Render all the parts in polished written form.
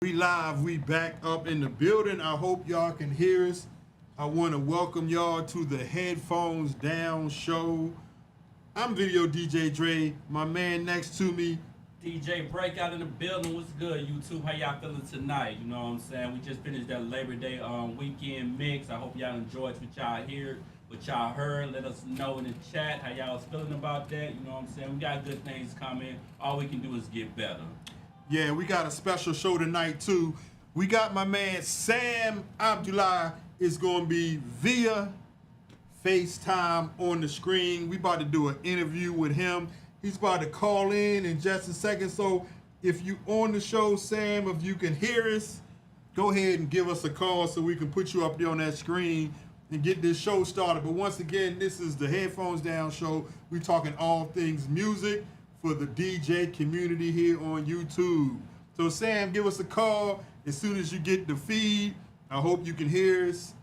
We live, we back up in the building. I hope y'all can hear us. I want to welcome y'all to the Headphones Down show. I'm Video DJ Dre. My man next to me, DJ Breakout in the building. What's good, YouTube? How y'all feeling tonight? You know what I'm saying? We just finished that Labor Day weekend mix. I hope y'all enjoyed what y'all heard, what y'all heard. Let us know in the chat how y'all was feeling about that. You know what I'm saying? We got good things coming. All we can do is get better. yeah, we got a special show tonight too. We got my man Sam Abdullah is going to be via FaceTime on the screen. We about to do an interview with him. He's about to call in just a second. So if you on the show, Sam, if you can hear us, go ahead and give us a call so we can put you up there on that screen and get this show started. But once again, this is the Headphones Down show. We talking all things music for the DJ community here on YouTube. So Sam, give us a call as soon as you get the feed. I hope you can hear us.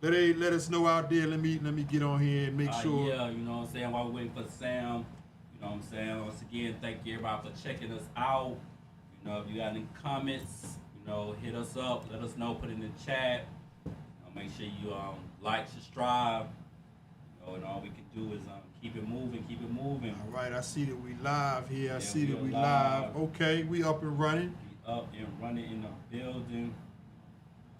Let us know out there. Let me get on here and make sure. Yeah, you know what I'm saying? While we're waiting for Sam, you know what I'm saying? Once again, thank you everybody for checking us out. You know, if you got any comments, you know, hit us up. Let us know. Put it in the chat. Make sure you like, subscribe. You know, and all we can do is keep it moving, keep it moving. All right, I see that we live here. I Yeah, see that we live. live. Okay, we up and running. We up and running in the building.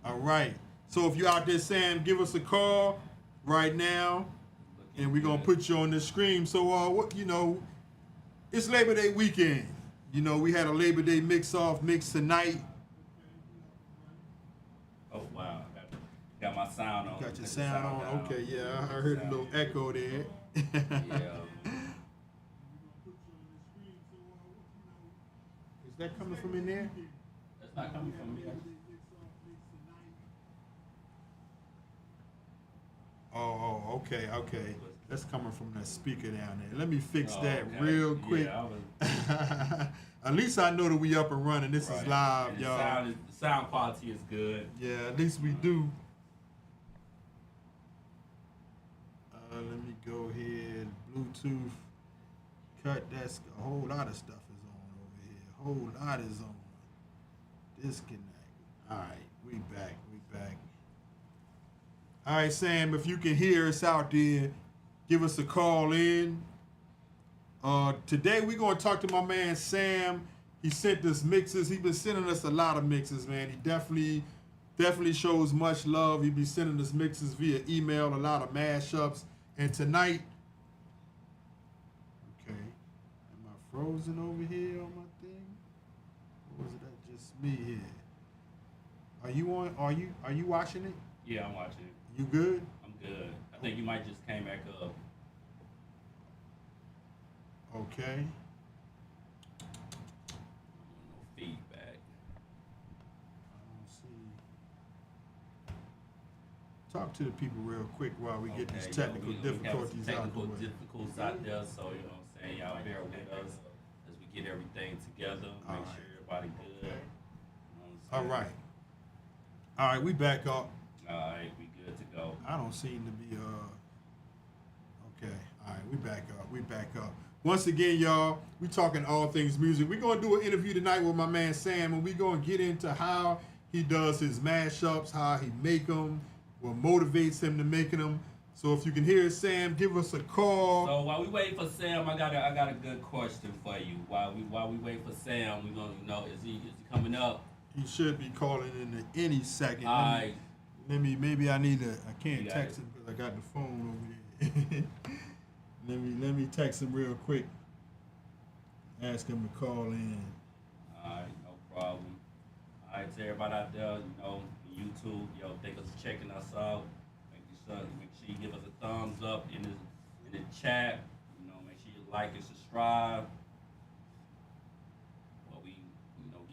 All right. So if you're out there, Sam, give us a call right now, and we're gonna put you on the screen. So what it's Labor Day weekend. You know, we had a Labor Day mix tonight. Oh wow, got my sound on. Got your sound on. Down. Okay, yeah, I heard a little echo there. Yeah. Is that coming from in there? That's not coming from me. Oh, okay. That's coming from that speaker down there. Let me fix that Okay. real quick. Yeah, At least I know that we up and running. This is right. live, And y'all. the sound quality is good. Yeah, at least we do. Let me go ahead. Bluetooth. Cut. That's a whole lot of stuff is on over here. A whole lot is on. Disconnect. All right, we back. All right, Sam, if you can hear us out there, give us a call in. Today we're going to talk to my man Sam. He sent us mixes. He's been sending us a lot of mixes, man. He definitely shows much love. He be sending us mixes via email, a lot of mashups. And tonight, okay, am I frozen over here on my thing? Or was that just me here? Are you on? Are you watching it? Yeah, I'm watching. You good? I'm good. I think you might just came back up. Okay. No feedback. I don't see. Talk to the people real quick while we get these technical difficulties out the way. Technical difficulties out there, so you know what I'm saying, y'all bear with us as we get everything together, make sure everybody good. Okay. You know All what I'm right. All right, we back up. saying? All right, we good to go. I don't seem to be okay. All right, we back up. Once again, y'all, we talking all things music. We're gonna do an interview tonight with my man Sam, and we're gonna get into how he does his mashups, how he make them, what motivates him to making them. So if you can hear Sam, give us a call. So while we wait for Sam, I got a good question for you. While we wait for Sam, we gonna is he coming up? He should be calling in any second. All right. Maybe I can't You got text it. him because I got the phone over there. let me text him real quick. Ask him to call in. All right, no problem. All right, to everybody out there, you know, YouTube, thank us for checking us out. Make sure you give us a thumbs up in the chat. You know, make sure you like and subscribe. While we,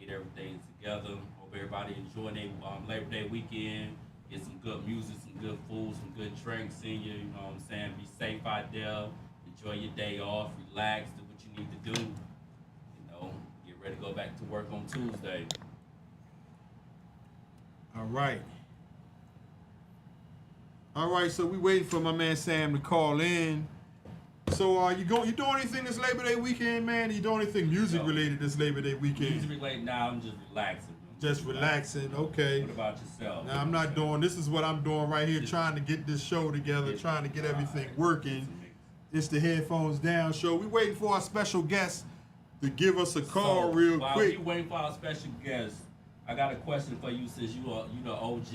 get everything together. Hope everybody enjoying their Labor Day weekend. Get some good music, some good food, some good drinks in you. You know what I'm saying? Be safe out there. Enjoy your day off. Relax. Do what you need to do. Get ready to go back to work on Tuesday. All right, so we waiting for my man Sam to call in. So you doing anything this Labor Day weekend, man? You doing anything music related this Labor Day weekend? Music related now, I'm just relaxing. Just relaxing. Okay. What about yourself? Now I'm not doing. This is what I'm doing right here, trying to get this show together, trying to get everything working. It's the Headphones Down show. We waiting for our special guest to give us a call real while quick. While we waiting for our special guest, I got a question for you since you the OG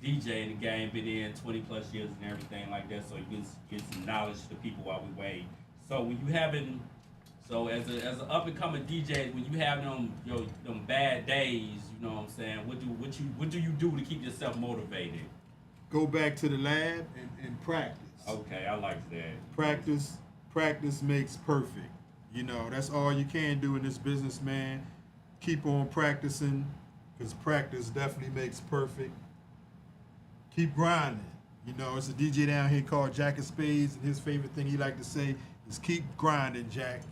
DJ in the game, been in 20 plus years and everything like that, so you can get some knowledge to people while we wait. So when you having, so as an up and coming DJ, when you have them bad days, you know what I'm saying? What do you do to keep yourself motivated? Go back to the lab and practice. Okay, I like that. Practice makes perfect. You know, that's all you can do in this business, man. Keep on practicing, because practice definitely makes perfect. Keep grinding. You know, it's a DJ down here called Jack of Spades, and his favorite thing he like to say is keep grinding, Jack.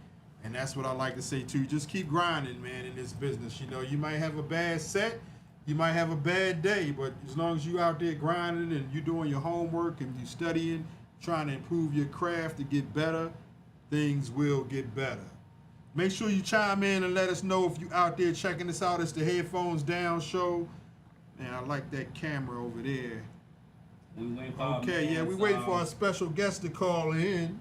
And that's what I like to say too. Just keep grinding, man, in this business. You know, you might have a bad set, you might have a bad day, but as long as you out there grinding and you doing your homework and you studying, trying to improve your craft to get better, things will get better. Make sure you chime in and let us know if you out there checking us out. It's the Headphones Down show. Man, I like that camera over there. We wait for Okay, yeah, we waiting for our special guest to call in.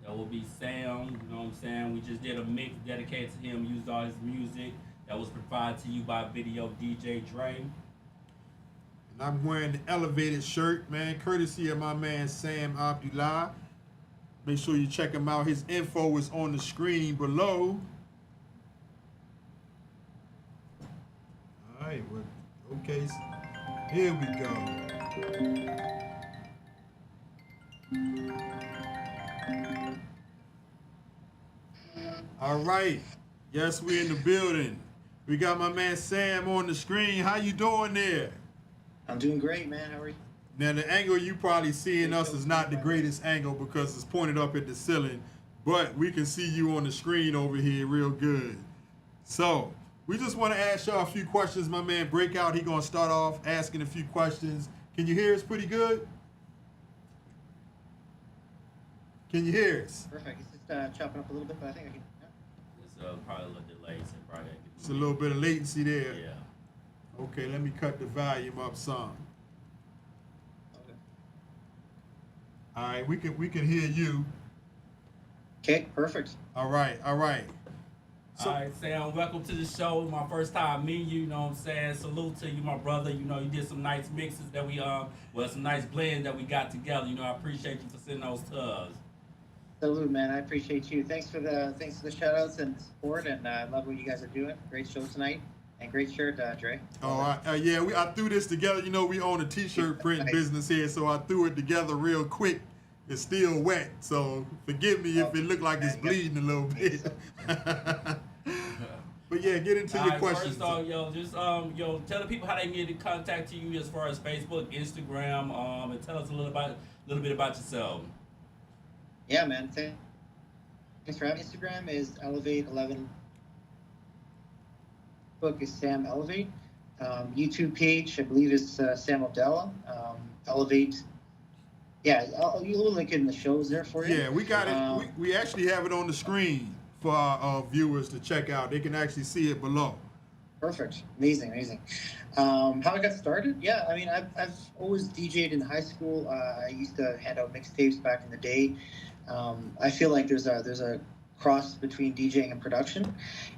That will be Sam, you know what I'm saying? We just did a mix dedicated to him, used all his music that was provided to you by video DJ Dre. And I'm wearing the elevated shirt, man, courtesy of my man Sam Abdullah. Make sure you check him out. His info is on the screen below. All right, well, okay, so here we go. All right, yes, we in the building. We got my man Sam on the screen. How you doing there? I'm doing great, man. How are you? Now, the angle you probably seeing us is not the greatest angle because it's pointed up at the ceiling, but we can see you on the screen over here real good. So, we just want to ask y'all a few questions. My man Breakout, he going to start off asking a few questions. Can you hear us pretty good? Can you hear us? Perfect. It's just chopping up a little bit, but I think I can. It's probably a little delay, so probably It's a little bit of latency there. Yeah. Okay, let me cut the volume up some. Okay. All right, we can hear you. Okay, perfect. All right. So, All right, Sam, welcome to the show. My first time meeting you, you know what I'm saying? Salute to you, my brother. You know, you did some nice mixes that we, some nice blends that we got together. You know, I appreciate you for sending those to us. Salute, man. I appreciate you. Thanks for the shout outs and the support, and I love what you guys are doing. Great show tonight, and great shirt, Dre. oh, yeah, I threw this together. You know, we own a t-shirt printing business here, so I threw it together real quick. It's still wet, so forgive me if it looked like it's bleeding a little bit. But yeah, get into your questions. First off, tell the people how they can get in contact to you as far as Facebook, Instagram, and tell us a little bit about yourself. Yeah, man. Thanks for having me. Instagram is Elevate11. Facebook is Sam Elevate. YouTube page, I believe, is Sam Abdallah. Elevate. Yeah, you'll link it in the shows there for you. Yeah, we got it. We actually have it on the screen for our viewers to check out. They can actually see it below. Perfect. Amazing. How I got started? Yeah, I mean, I've always DJ'd in high school. I used to hand out mixtapes back in the day. I feel like there's a cross between DJing and production,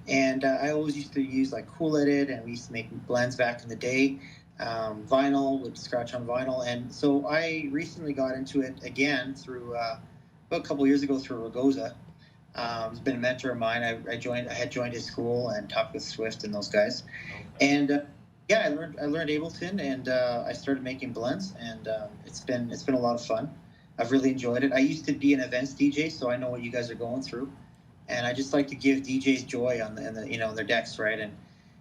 and I always used to use like Cool Edit, and we used to make blends back in the day. Vinyl, would scratch on vinyl, and so I recently got into it again through about a couple years ago through Ragoza. He's been a mentor of mine. I had joined his school and talked with Swift and those guys, and I learned Ableton, and I started making blends, and it's been a lot of fun. I've really enjoyed it. I used to be an events DJ, so I know what you guys are going through, and I just like to give DJs joy on their decks, right,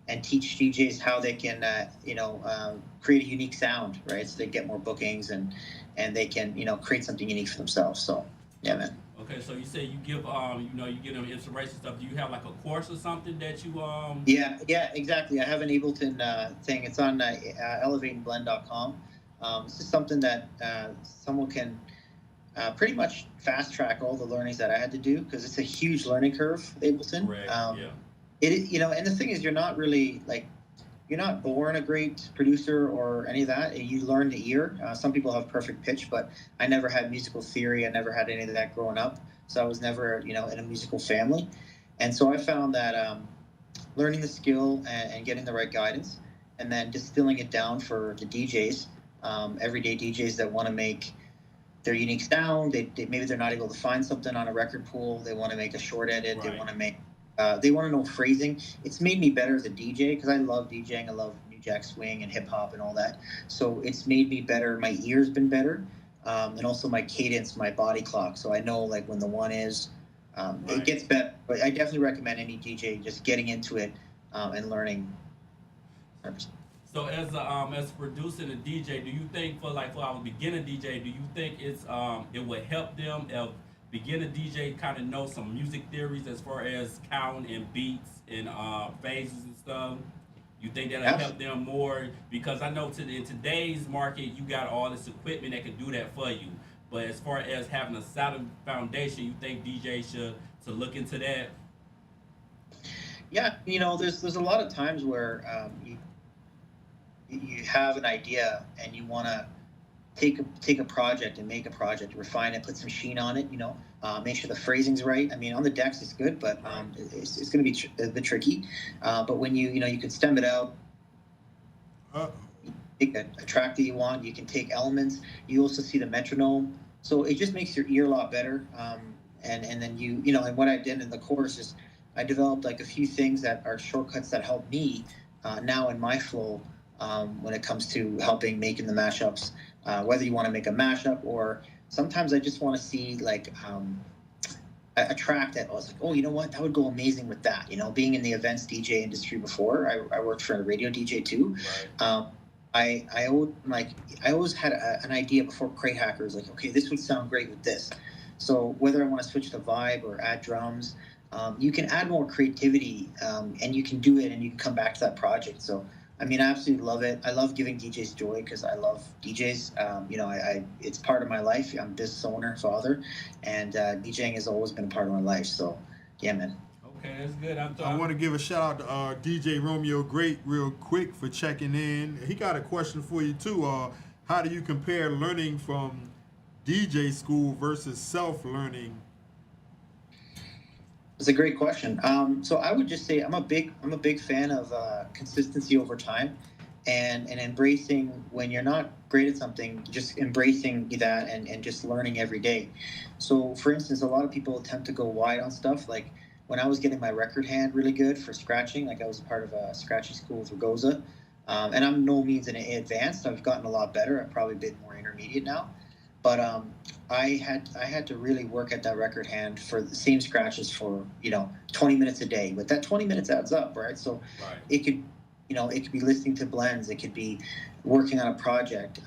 and teach DJs how they can create a unique sound, right, so they get more bookings and they can create something unique for themselves. So yeah, man. Okay, so you say you give you give them inspiration stuff. Do you have like a course or something that you Yeah, exactly. I have an Ableton thing. It's on elevateandblend.com. This is something that someone can pretty much fast track all the learnings that I had to do, because it's a huge learning curve, Ableton. Correct. It and the thing is, you're not really like you're not born a great producer or any of that. You learn the ear. Some people have perfect pitch, but I never had musical theory. I never had any of that growing up, so I was never, in a musical family. And so I found that learning the skill and getting the right guidance, and then distilling it down for the DJs, everyday DJs that want to make their unique sound. Maybe they're not able to find something on a record pool. They want to make a short edit. Right. They want to make. They want to know phrasing. It's made me better as a DJ because I love DJing. I love New Jack Swing and hip hop and all that. So it's made me better. My ear's been better, and also my cadence, my body clock. So I know like when the one is. Right. It gets better. But I definitely recommend any DJ just getting into it and learning. So as producing a DJ, do you think for our beginner DJ, do you think it would help them if beginner DJ kind of know some music theories as far as count and beats and phases and stuff? You think that'll help them more? Because I know in today's market, you got all this equipment that can do that for you. But as far as having a solid foundation, you think DJs should to look into that? Yeah, there's a lot of times where you have an idea and you want to take a project and make a project, refine it, put some sheen on it, make sure the phrasing's right. I mean, on the decks it's good, but it's going to be a bit tricky. But when you can stem it out, take a track that you want, you can take elements. You also see the metronome, so it just makes your ear a lot better. And then and what I did in the course is I developed like a few things that are shortcuts that help me now in my flow when it comes to helping making the mashups. Whether you want to make a mashup or sometimes I just want to see like a track that I was like, oh, you know what, that would go amazing with that. Being in the events DJ industry before, I worked for a radio DJ too. Right. I always had an idea before Crate Hackers, like, okay, this would sound great with this. So whether I want to switch the vibe or add drums, you can add more creativity and you can do it and you can come back to that project. So, I mean, I absolutely love it. I love giving DJs joy because I love DJs. It's part of my life. I'm a business owner, father, and DJing has always been a part of my life. So, yeah, man. Okay, that's good. I want to give a shout out to DJ Romeo Great real quick for checking in. He got a question for you too. How do you compare learning from DJ school versus self-learning? It's a great question. So I would just say I'm a big fan of consistency over time, and embracing when you're not great at something, just embracing that and just learning every day. So, for instance, a lot of people attempt to go wide on stuff. Like when I was getting my record hand really good for scratching, like I was a part of a scratching school with Ragosa, and I'm no means an advanced. I've gotten a lot better. I'm probably a bit more intermediate now. But I had to really work at that record hand for the same scratches for 20 minutes a day. But that 20 minutes adds up, right? So it could be listening to blends. It could be working on a project,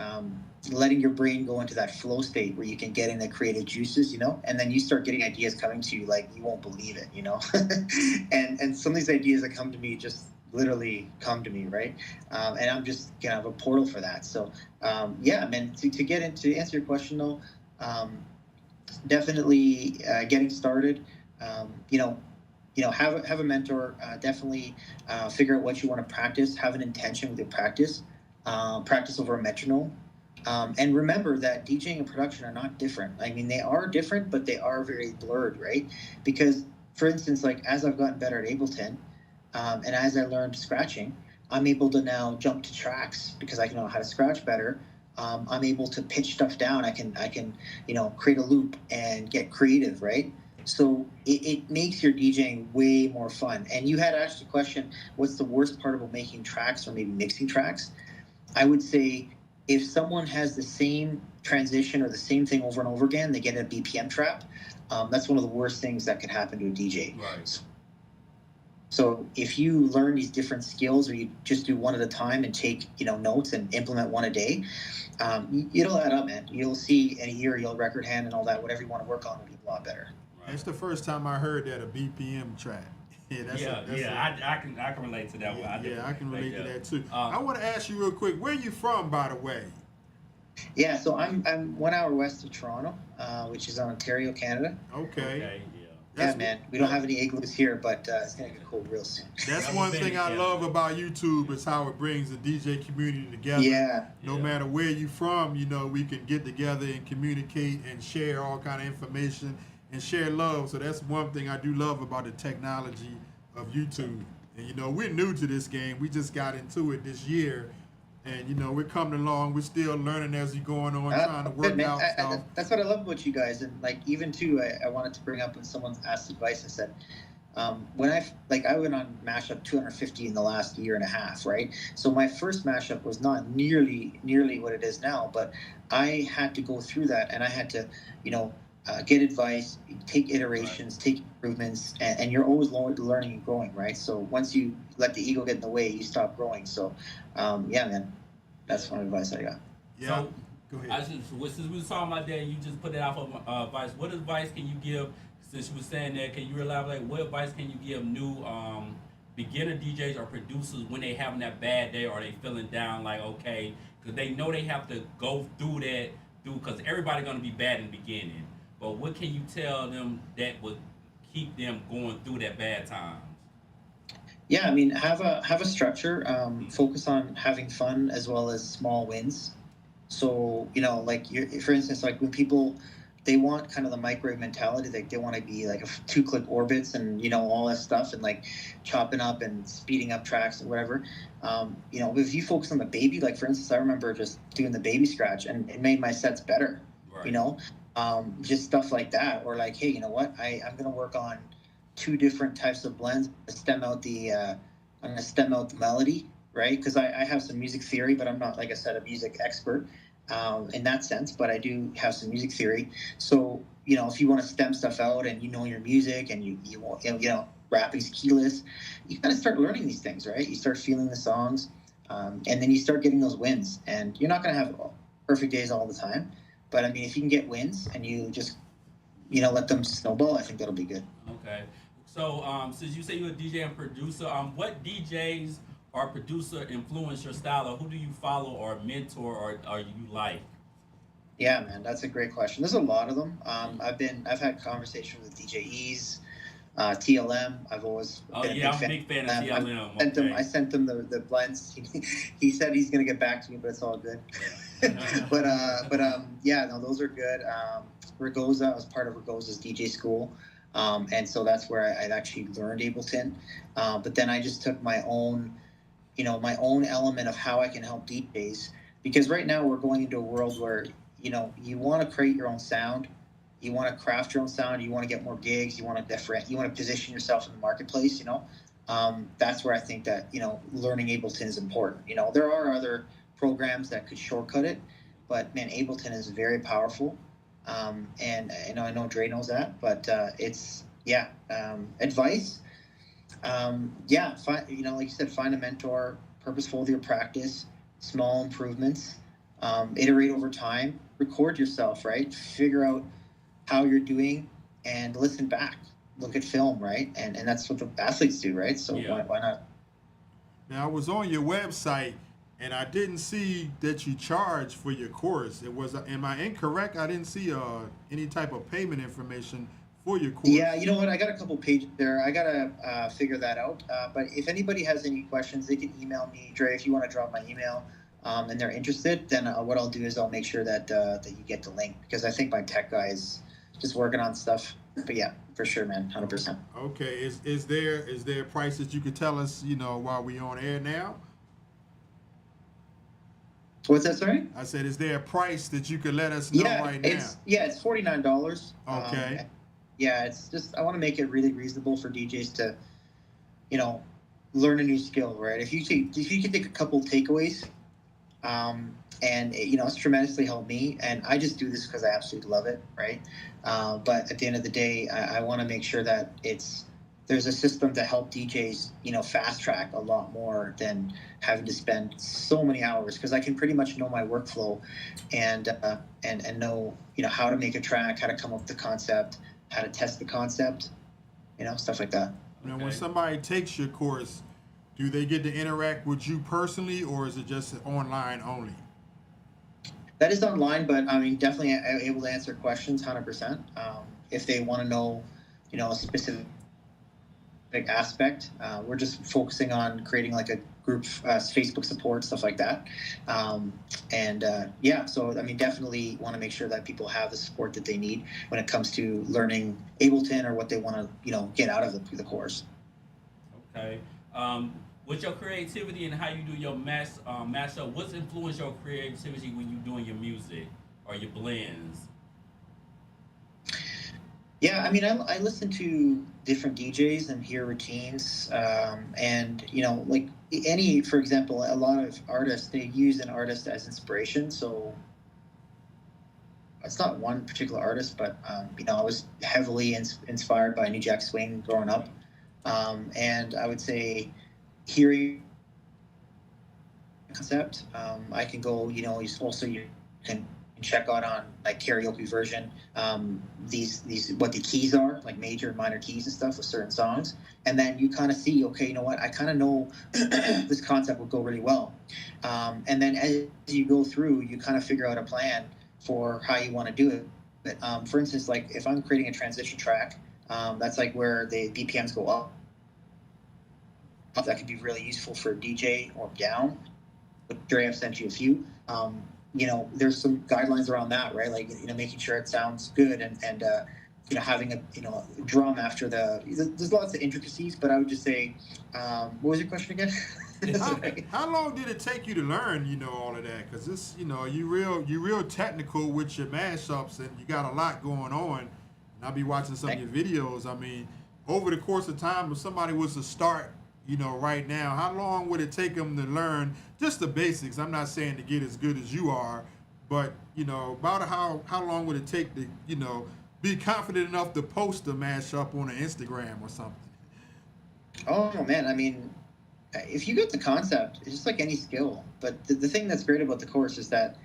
letting your brain go into that flow state where you can get in the creative juices, and then you start getting ideas coming to you like you won't believe it, and some of these ideas that come to me just literally come to me, right? And I'm just kind of a portal for that. So yeah, man, to answer your question though, definitely getting started, have a mentor, definitely figure out what you want to practice, have an intention with your practice, practice over a metronome. And remember that DJing and production are not different. I mean, they are different, but they are very blurred, right? Because, for instance, like as I've gotten better at Ableton, and as I learned scratching, I'm able to now jump to tracks because I know how to scratch better. I'm able to pitch stuff down. I can create a loop and get creative, right? So it makes your DJing way more fun. And you had asked the question, what's the worst part about making tracks or maybe mixing tracks? I would say if someone has the same transition or the same thing over and over again, they get a BPM trap. That's one of the worst things that could happen to a DJ. Right. So if you learn these different skills or you just do one at a time and take, notes and implement one a day, it'll add up, man. You'll see in a year, you'll record hand and all that, whatever you want to work on will be a lot better. It's the first time I heard that, a BPM track. I can relate to that one. I can relate to that too. I want to ask you real quick, where are you from, by the way? Yeah, so I'm 1 hour west of Toronto, which is in Ontario, Canada. Okay. Yeah, man. We don't have any igloos here, but it's gonna get cold real soon. That's Yeah, one we've been thing I together. love about YouTube is how it brings the DJ community together. Yeah. No Yeah. matter where you from, you know, we can get together and communicate and share all kind of information and share love. So that's one thing I do love about the technology of YouTube. And you know, we're new to this game. We just got into it this year. And you know, we're coming along. We're still learning as you're going on, trying to Good, work man. out stuff. That's what I love about you guys, and like even too, I wanted to bring up when someone asked advice. I said, when I went on mashup 250 in the last year and a half, right? So my first mashup was not nearly what it is now, but I had to go through that, and I had to, you know, get advice, take iterations, take improvements, and you're always learning and growing, right? So once you let the ego get in the way, you stop growing. So, yeah, man, that's one advice I got. Yeah. So, Go ahead. since we was talking about that, you just put it out for advice. What advice can you give? Since you were saying that, can you elaborate? What advice can you give new beginner DJs or producers when they having that bad day or they feeling down? Like, okay, because they know they have to go through that, because everybody gonna be bad in the beginning. But what can you tell them that would keep them going through that bad times? Yeah, I mean, have a structure. Focus on having fun as well as small wins. So you know, like for instance, like when people they want kind of the microwave mentality, like they want to be like a 2-click orbits and you know all that stuff and like chopping up and speeding up tracks or whatever. You know, if you focus on the baby, like for instance, I remember just doing the baby scratch and it made my sets better. Right. You know, just stuff like that, or like, hey, you know what, I'm gonna work on 2 different types of blends. I'm gonna stem out the melody, right? Because I have some music theory, but I'm not, like I said, a music expert in that sense. But I do have some music theory. So you know, if you want to stem stuff out and you know your music and you want you know rapping's keyless, you kind of start learning these things, right? You start feeling the songs, and then you start getting those wins. And you're not gonna have perfect days all the time, but I mean, if you can get wins and you just you know let them snowball, I think that'll be good. Okay. So, since you say you're a DJ and producer, what DJs or producer influence your style, or who do you follow or mentor or you like? Yeah, man, that's a great question. There's a lot of them. I've had conversations with DJ Ease, TLM. I've always Oh been a yeah, big I'm a fan big fan of of them. TLM. I Okay. sent him the blends. He said he's gonna get back to me, but it's all good. Yeah, no, those are good. Ragoza, I was part of Ragoza's DJ school, and so that's where I'd actually learned Ableton. But then I just took my own, you know, my own element of how I can help DJs, because right now we're going into a world where you know you want to create your own sound, you want to craft your own sound, you want to get more gigs, you want to different, you want to position yourself in the marketplace. You know, that's where I think that you know learning Ableton is important. You know, there are other programs that could shortcut it, but man, Ableton is very powerful. And you know, I know Dre knows that, but it's yeah. Advice, yeah, you know, like you said, find a mentor, purposeful with your practice, small improvements, iterate over time, record yourself, right? Figure out how you're doing and listen back, look at film, right? And that's what the athletes do, right? So Yeah. why not? Now I was on your website and I didn't see that you charge for your course. It was, am I incorrect? I didn't see any type of payment information for your course. Yeah, you know what? I got a couple pages there. I gotta figure that out. But if anybody has any questions, they can email me, Dre. If you want to drop my email, and they're interested, then what I'll do is I'll make sure that that you get the link, because I think my tech guy is just working on stuff. But yeah, for sure, man, 100%. Okay, is there a price that you could tell us, you know, while we on air now? What's that? Sorry. I said, is there a price that you could let us know right now? It's $49. Okay. Yeah, it's just I want to make it really reasonable for DJs to, you know, learn a new skill, right? If you can take a couple takeaways, and you know, it's tremendously helped me, and I just do this because I absolutely love it, right? But at the end of the day, I want to make sure that there's a system to help DJs, you know, fast track a lot more than having to spend so many hours, because I can pretty much know my workflow, and know, you know, how to make a track, how to come up with the concept, how to test the concept, you know, stuff like that. Now, Okay. when somebody takes your course, do they get to interact with you personally, or is it just online only? That is online, but I mean, definitely able to answer questions, 100%. If they want to know, a specific aspect. We're just focusing on creating like a group, Facebook support, stuff like that. Yeah, so I mean, definitely want to make sure that people have the support that they need when it comes to learning Ableton or what they want to, get out of the course. Okay. With your creativity and how you do your mashup, what's influenced your creativity when you're doing your music or your blends? Yeah, I mean, I listen to different DJs and hear routines, and like for example, a lot of artists, they use an artist as inspiration. So it's not one particular artist, but I was heavily inspired by New Jack Swing growing up, and I would say hearing concept, I can go. You can check out on like karaoke version, these what the keys are, like major and minor keys and stuff with certain songs, and then you kind of see, okay, you know what, I kind of know this concept will go really well, and then as you go through, you kind of figure out a plan for how you want to do it. But for instance, like if I'm creating a transition track, that's like where the BPMs go up. That could be really useful for a DJ or down. But Dre, I've sent you a few. There's some guidelines around that, right? Like, making sure it sounds good and having a, drum after there's lots of intricacies, but I would just say, what was your question again? How long did it take you to learn, all of that? Because this, you real technical with your mashups, and you got a lot going on. And I'll be watching some of your videos. I mean, over the course of time, if somebody was to start, right now, how long would it take them to learn just the basics? I'm not saying to get as good as you are, but about how long would it take to be confident enough to post a mashup on an Instagram or something? Oh man, I mean, if you get the concept, it's just like any skill. But the thing that's great about the course is that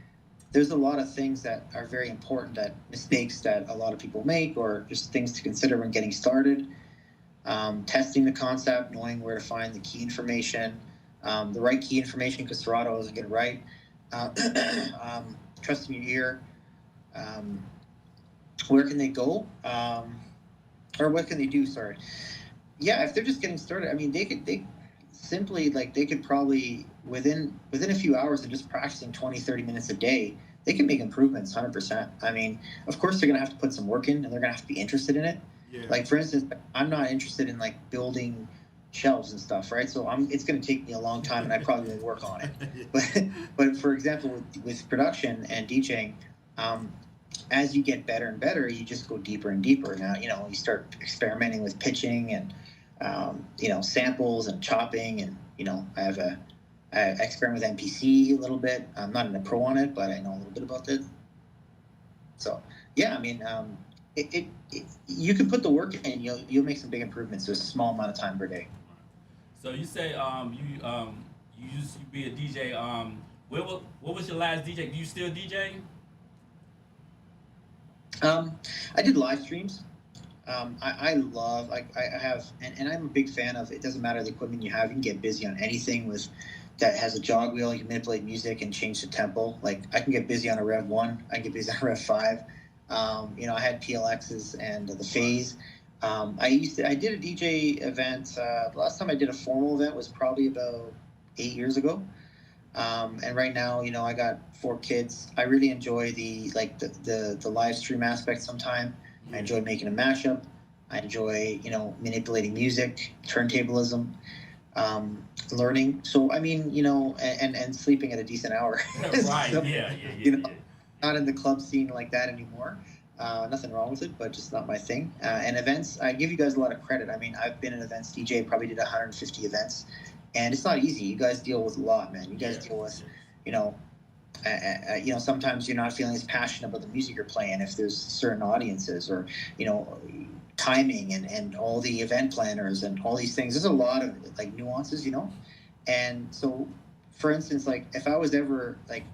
there's a lot of things that are very important, that mistakes that a lot of people make, or just things to consider when getting started. Testing the concept, knowing where to find the key information, the right key information, because Serato doesn't get it right. Trusting your ear. Where can they go? Or what can they do? Sorry. Yeah, if they're just getting started, I mean, they could probably within a few hours of just practicing 20, 30 minutes a day, they can make improvements 100%. I mean, of course, they're going to have to put some work in, and they're going to have to be interested in it. Yeah. Like, for instance, I'm not interested in like building shelves and stuff, right? So it's going to take me a long time, and I probably will work on it. Yeah. But for example, with production and DJing, as you get better and better, you just go deeper and deeper. Now, you start experimenting with pitching and samples and chopping, and I experiment with MPC a little bit. I'm not a pro on it, but I know a little bit about it. So yeah, I mean, you can put the work in, you'll make some big improvements with a small amount of time per day. So you say you used to be a DJ. What was your last DJ? Do you still DJ? I did live streams. I have, and I'm a big fan of, it doesn't matter the equipment you have, you can get busy on anything that has a jog wheel. You can manipulate music and change the tempo. Like, I can get busy on a Rev 1, I can get busy on a Rev 5. I had PLXs and the Phase. I did a DJ event. The last time I did a formal event was probably about 8 years ago. And right now, I got 4 kids. I really enjoy the live stream aspect sometime. I enjoy making a mashup. I enjoy, manipulating music, turntablism, learning. So, I mean, and sleeping at a decent hour. Right, So, yeah. not in the club scene like that anymore. Nothing wrong with it, but just not my thing. And events, I give you guys a lot of credit. I mean, I've been an events DJ, probably did 150 events, and it's not easy. You guys deal with a lot, man. You guys deal with, sometimes you're not feeling as passionate about the music you're playing if there's certain audiences, or, timing and all the event planners and all these things. There's a lot of like nuances, and so, for instance, like if I was ever like,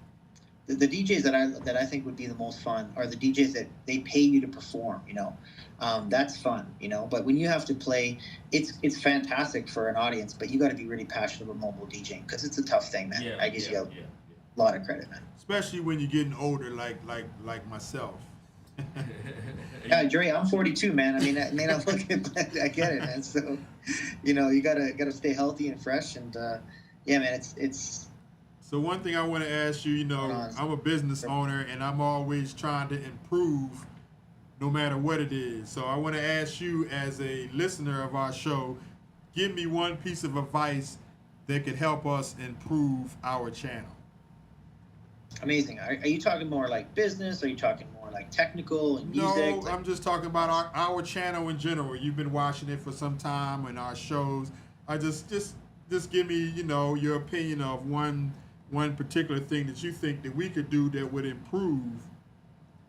the DJs that I think would be the most fun are the DJs that they pay you to perform. That's fun. But when you have to play, it's fantastic for an audience. But you got to be really passionate about mobile DJing, because it's a tough thing, man. I give you a lot of credit, man. Especially when you're getting older, like myself. Yeah, Dre, I'm 42, man. I mean, I may not look it, but I get it, man. So, you gotta stay healthy and fresh, and yeah, man, it's So one thing I want to ask you, going on. I'm a business owner and I'm always trying to improve no matter what it is. So I want to ask you as a listener of our show, give me one piece of advice that could help us improve our channel. Amazing. Are you talking more like business? Are you talking more like technical and music? No, I'm just talking about our channel in general. You've been watching it for some time and our shows. I just give me, your opinion of one particular thing that you think that we could do that would improve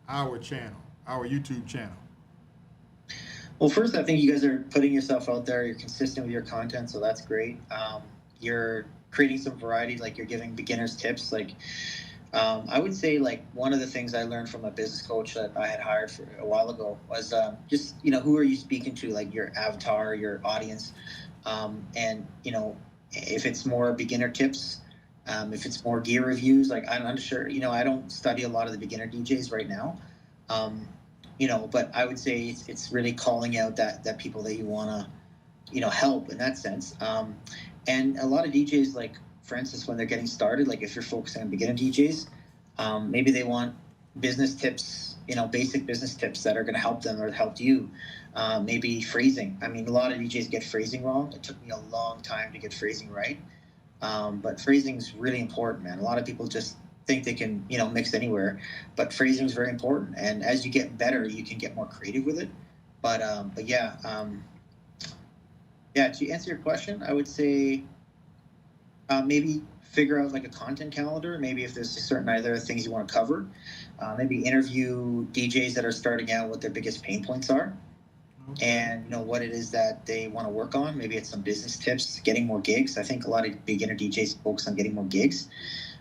our channel, our YouTube channel. Well, first, I think you guys are putting yourself out there. You're consistent with your content, so that's great. You're creating some variety, like you're giving beginners tips. Like, I would say, like, one of the things I learned from a business coach that I had hired for a while ago was just, who are you speaking to, like your avatar, your audience, and if it's more beginner tips. If it's more gear reviews, like I'm not sure, I don't study a lot of the beginner DJs right now, but I would say it's really calling out that people that you want to, help in that sense. And a lot of DJs, like, for instance, when they're getting started, like if you're focusing on beginner DJs, maybe they want business tips, basic business tips that are going to help them or help you. Maybe phrasing. I mean, a lot of DJs get phrasing wrong. It took me a long time to get phrasing right. But phrasing is really important, man. A lot of people just think they can, mix anywhere, but phrasing is very important. And as you get better, you can get more creative with it. But yeah, to answer your question, I would say maybe figure out like a content calendar. Maybe if there's certain other things you want to cover, maybe interview DJs that are starting out, what their biggest pain points are. And what it is that they want to work on. Maybe it's some business tips, getting more gigs. I think a lot of beginner DJs focus on getting more gigs.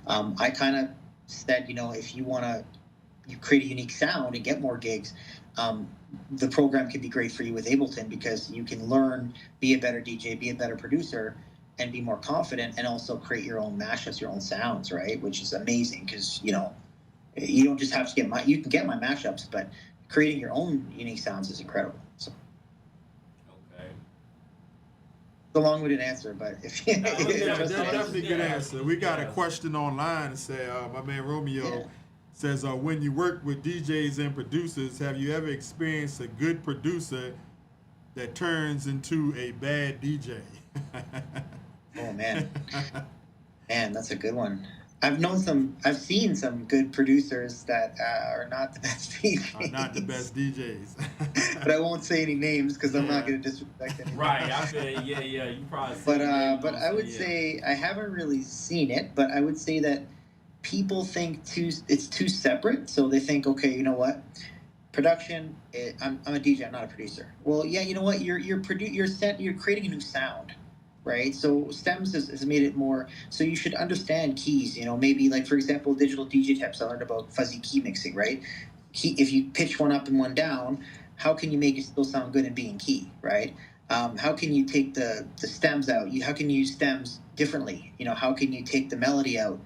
I kind of said, if you want to create a unique sound and get more gigs, the program could be great for you with Ableton because you can learn, be a better DJ, be a better producer, and be more confident, and also create your own mashups, your own sounds, right? Which is amazing because you don't just have to you can get my mashups, but creating your own unique sounds is incredible. So. Okay. A long-winded answer, but if that's definitely a good answer. We got a question online that said, my man Romeo says, when you work with DJs and producers, have you ever experienced a good producer that turns into a bad DJ? Oh man, that's a good one. I've seen some good producers that are not the best DJs. Are not the best DJs. But I won't say any names because I'm not going to disrespect anyone. Right, I feel you probably. But I would say I haven't really seen it, but I would say that people think it's too separate. So they think, okay, you know what? Production. I'm a DJ. I'm not a producer. Well, yeah, you know what? You're creating a new sound. Right, so Stems has made it more. So you should understand keys. Maybe like for example, digital DJ tips. I learned about fuzzy key mixing. Right, if you pitch one up and one down, how can you make it still sound good and be in key? Right. How can you take the stems out? How can you use stems differently? How can you take the melody out?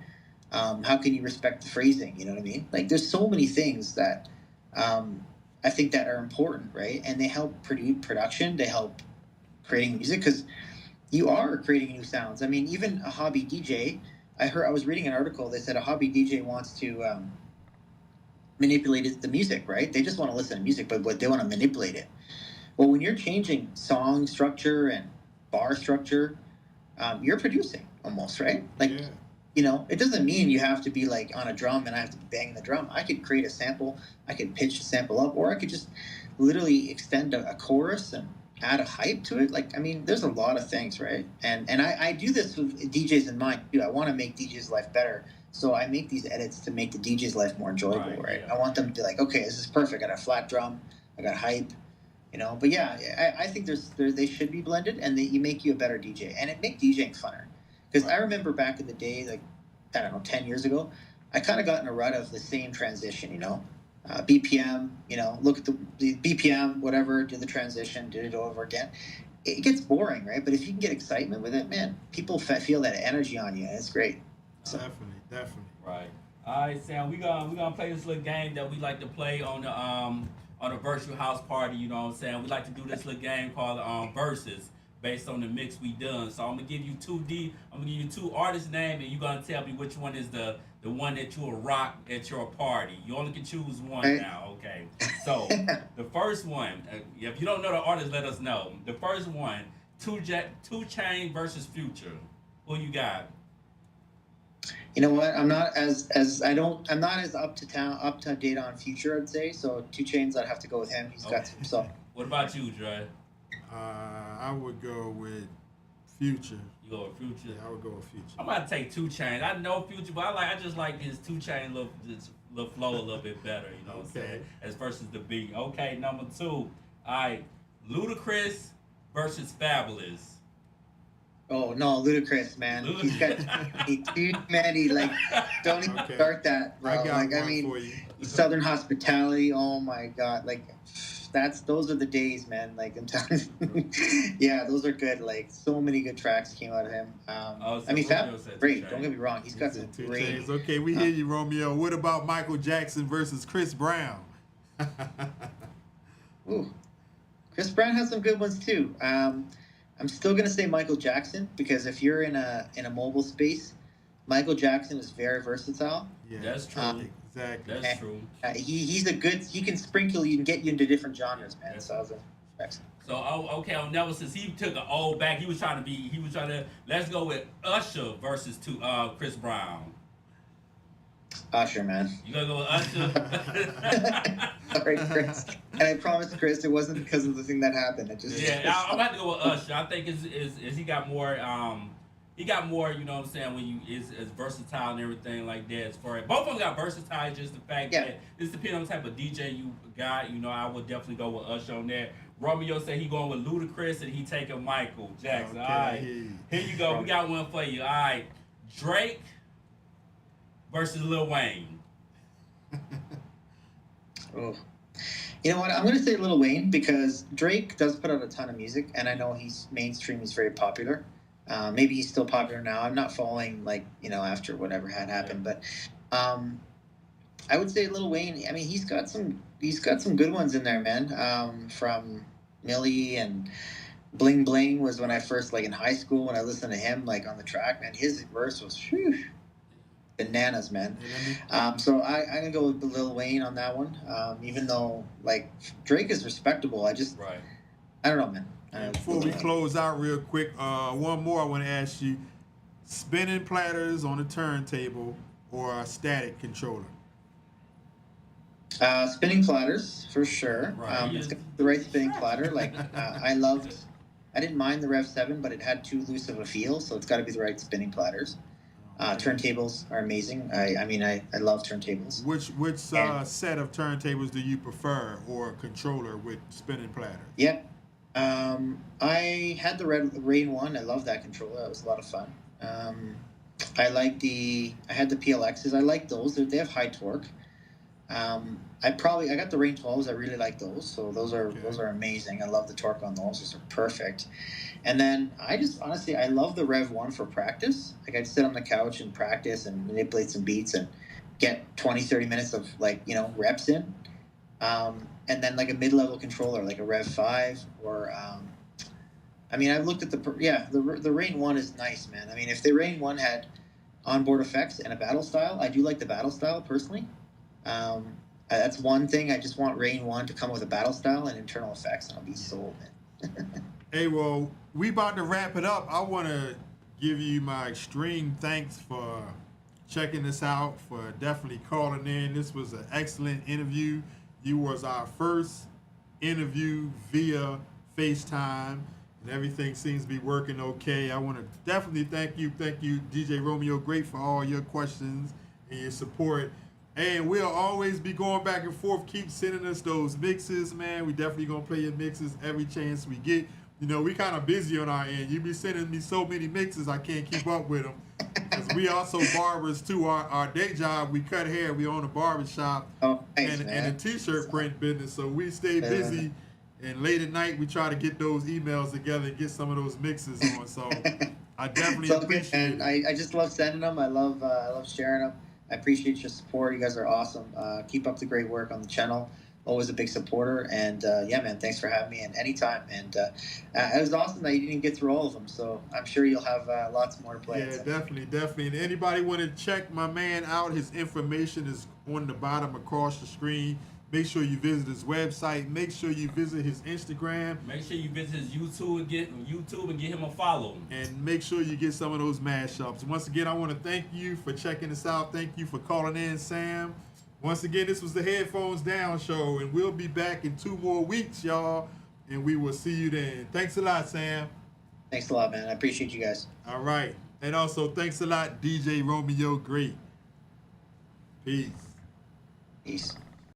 How can you respect the phrasing? You know what I mean? Like there's so many things that I think that are important, right? And they help production. They help creating music because you are creating new sounds. I mean, even a hobby DJ, I was reading an article that said a hobby DJ wants to manipulate the music, right? They just want to listen to music, but they want to manipulate it. Well, when you're changing song structure and bar structure, you're producing almost, right? Like, it doesn't mean you have to be like on a drum and I have to be banging the drum. I could create a sample, I could pitch a sample up, or I could just literally extend a chorus and add a hype to it. Like, I mean, there's a lot of things, right? And I do this with DJs in mind too. I want to make DJs' life better. So I make these edits to make the DJ's life more enjoyable, right? Yeah. I want them to be like, okay, this is perfect. I got a flat drum, I got hype, But yeah, I think they should be blended, and you make you a better DJ, and it make DJing funner. Because I remember back in the day, like I don't know, 10 years ago, I kind of got in a rut of the same transition, BPM, look at the BPM, whatever, do the transition, do it over again. It gets boring, right? But if you can get excitement with it, man, people feel that energy on you, and it's great. So. Definitely. Right. All right, Sam. We gonna play this little game that we like to play on a virtual house party. You know what I'm saying? We like to do this little game called verses based on the mix we done. So I'm gonna give you I'm gonna give you two artists' name, and you're gonna tell me which one is the one that you will rock at your party. You only can choose one now. Okay. So the first one, if you don't know the artist, let us know. The first one, Two Chain versus Future. Who you got? You know what? I'm not as I don't I'm not as up to date on Future. I'd say so. Two Chains. I'd have to go with him. He's got some stuff. What about you, Dre? I would go with Future. You go with Future. Yeah, I would go with Future. I'm about to take Two Chains. I know Future, but I just like his Two Chain little flow a little bit better. You know what I'm saying? As versus the beat. Okay, number two. All right, Ludacris versus Fabulous. Oh no, Ludacris, man. He's got man. He like don't even start that, bro. I mean, for you. Southern Hospitality. Oh my God, like those are the days, man. Like I'm telling you, yeah, those are good. Like so many good tracks came out of him. I mean, Fabulous, great. Don't get me wrong. He's got some great. Chains. Okay, we hear you, Romeo. What about Michael Jackson versus Chris Brown? Ooh, Chris Brown has some good ones too. I'm still gonna say Michael Jackson because if you're in a mobile space, Michael Jackson is very versatile. Yeah, that's true. Exactly. That's true. He's a good. He can sprinkle you and get you into different genres, man. So I was Jackson. So okay, on Never since he took an old back, he was trying to let's go with Usher versus Chris Brown. Usher, man. You gonna go with Usher? Sorry, Chris. And I promise, Chris, it wasn't because of the thing that happened. I'm about to go with Usher. I think is he got more you know what I'm saying, when you is versatile and everything like that. As far as both of them got versatile, just the fact that this depends on the type of DJ you got. You know, I would definitely go with Usher on that. Romeo said he going with Ludacris and he taking Michael Jackson. Okay. All right, here you go. We got one for you. All right, Drake versus Lil Wayne. Oh. You know what? I'm going to say Lil Wayne because Drake does put out a ton of music, and I know he's mainstream. He's very popular. Maybe he's still popular now. I'm not following after whatever had happened, but I would say Lil Wayne. I mean, he's got some good ones in there, man. From Millie and Bling Bling was when I first in high school when I listened to him on the track. Man, his verse was bananas, man. So I'm gonna go with Lil Wayne on that one. Even though Drake is respectable, I don't know, man. Before we close out real quick, one more I want to ask you: spinning platters on a turntable or a static controller? Spinning platters for sure. Right. It's got the right spinning platter. I didn't mind the Rev 7, but it had too loose of a feel, so it's got to be the right spinning platters. Turntables are amazing. I love turntables. Which set of turntables do you prefer, or controller with spinning platter? Yeah, I had the Rain one. I love that controller. That was a lot of fun. I had the PLXs. I like those. They have high torque. I got the Rain 12s. I really like those. So those are amazing. I love the torque on those. Those are perfect. And then I love the Rev 1 for practice. I'd sit on the couch and practice and manipulate some beats and get 20, 30 minutes of reps in. And then a mid-level controller, like a Rev 5 or I've looked at the Rain 1 is nice, man. I mean, if the Rain 1 had onboard effects and a battle style, I do like the battle style personally. That's one thing. I just want Rain 1 to come with a battle style and internal effects, and I'll be sold, man. Hey, well, we about to wrap it up. I want to give you my extreme thanks for checking this out, for definitely calling in. This was an excellent interview. You was our first interview via FaceTime, and everything seems to be working okay. I want to definitely thank you, DJ Romeo. Great for all your questions and your support. And we'll always be going back and forth. Keep sending us those mixes, man. We definitely going to play your mixes every chance we get. We kind of busy on our end. You be sending me so many mixes, I can't keep up with them. Because we also barbers, too. Our day job, we cut hair. We own a barber shop and a T-shirt print business. So we stay busy. And late at night, we try to get those emails together and get some of those mixes on. So I definitely appreciate it. I just love sending them. I love sharing them. I appreciate your support. You guys are awesome. Keep up the great work on the channel. Always a big supporter. And yeah, man, thanks for having me. And anytime. And it was awesome that you didn't get through all of them. So I'm sure you'll have lots more to play. Yeah, definitely, definitely. And anybody want to check my man out, his information is on the bottom across the screen. Make sure you visit his website. Make sure you visit his Instagram. Make sure you visit his YouTube and get him a follow. And make sure you get some of those mashups. Once again, I want to thank you for checking us out. Thank you for calling in, Sam. Once again, this was the Headphones Down Show, and we'll be back in 2 more weeks, y'all. And we will see you then. Thanks a lot, Sam. Thanks a lot, man. I appreciate you guys. All right. And also, thanks a lot, DJ Romeo Great. Peace. Peace.